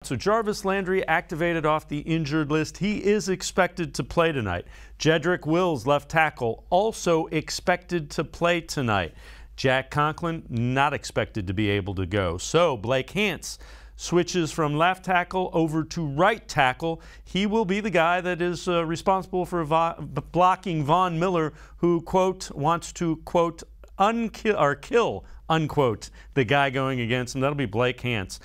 So Jarvis Landry activated off the injured list. He is expected to play tonight. Jedrick Wills, left tackle, also expected to play tonight. Jack Conklin not expected to be able to go. So Blake Hance switches from left tackle over to right tackle. He will be the guy that is responsible for blocking Von Miller, who, quote, wants to, quote, kill, unquote, the guy going against him. That'll be Blake Hance.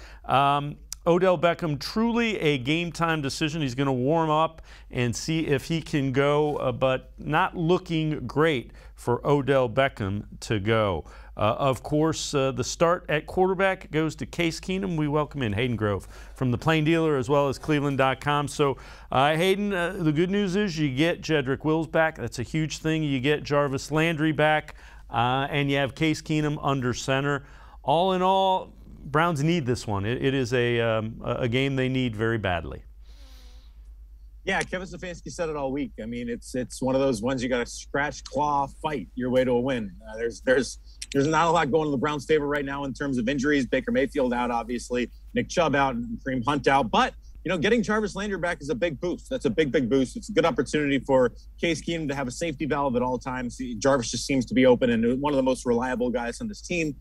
Odell Beckham, truly a game-time decision. He's going to warm up and see if he can go, but not looking great for Odell Beckham to go. Of course, the start at quarterback goes to Case Keenum. We welcome in Hayden Grove from the Plain Dealer as well as cleveland.com. So, Hayden, the good news is you get Jedrick Wills back. That's a huge thing. You get Jarvis Landry back, and you have Case Keenum under center. All in all, Browns need this one. It is a game they need very badly. Yeah, Kevin Stefanski said it all week. I mean, it's one of those ones you got to scratch, claw, fight your way to a win. There's not a lot going in the Browns' favor right now in terms of injuries. Baker Mayfield out, obviously. Nick Chubb out, and Kareem Hunt out. But getting Jarvis Landry back is a big boost. That's a big boost. It's a good opportunity for Case Keenum to have a safety valve at all times. Jarvis just seems to be open and one of the most reliable guys on this team.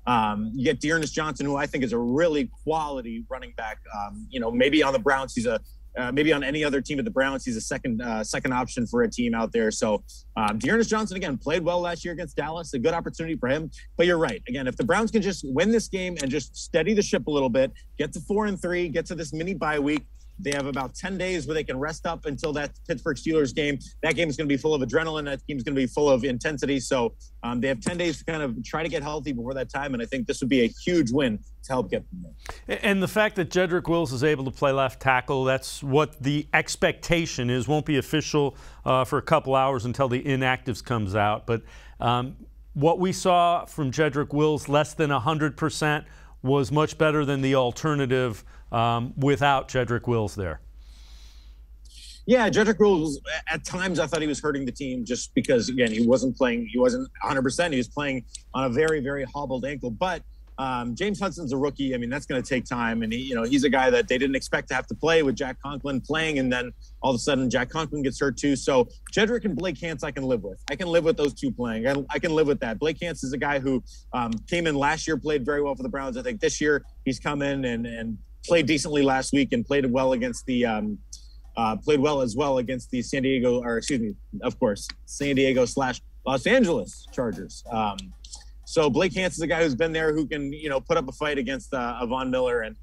You get Dearness Johnson, who I think is a really quality running back. Maybe on the Browns, he's maybe on any other team at the Browns, he's a second option for a team out there. So Dearness Johnson, again, played well last year against Dallas. A good opportunity for him. But you're right. Again, if the Browns can just win this game and just steady the ship a little bit, get to 4-3, get to this mini bye week, they have about 10 days where they can rest up until that Pittsburgh Steelers game. That game is going to be full of adrenaline. That game is going to be full of intensity. So they have 10 days to kind of try to get healthy before that time. And I think this would be a huge win to help get them there. And the fact that Jedrick Wills is able to play left tackle, that's what the expectation is. Won't be official for a couple hours until the inactives comes out. But what we saw from Jedrick Wills, less than 100%, was much better than the alternative without Jedrick Wills there. Yeah, Jedrick Wills, at times I thought he was hurting the team just because, again, he wasn't 100%. He was playing on a very, very hobbled ankle. But James Hudson's a rookie. I mean, that's going to take time. And, he's a guy that they didn't expect to have to play with Jack Conklin playing. And then all of a sudden, Jack Conklin gets hurt too. So Jedrick and Blake Hance I can live with. I can live with those two playing. I can live with that. Blake Hance is a guy who came in last year, played very well for the Browns. I think this year he's come in and played decently last week and played well against the played well as well against the San Diego / Los Angeles Chargers. So Blake Hance is a guy who's been there, who can, put up a fight against Von Miller. And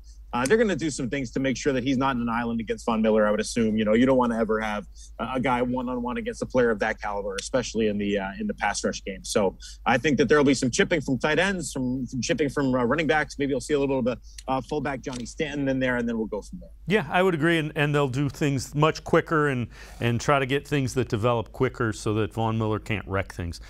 they're going to do some things to make sure that he's not in an island against Von Miller, I would assume. You don't want to ever have a guy one-on-one against a player of that caliber, especially in the pass rush game. So I think that there will be some chipping from tight ends, some chipping from running backs. Maybe you'll see a little bit of fullback Johnny Stanton in there, and then we'll go from there. Yeah, I would agree. And they'll do things much quicker and try to get things that develop quicker so that Von Miller can't wreck things.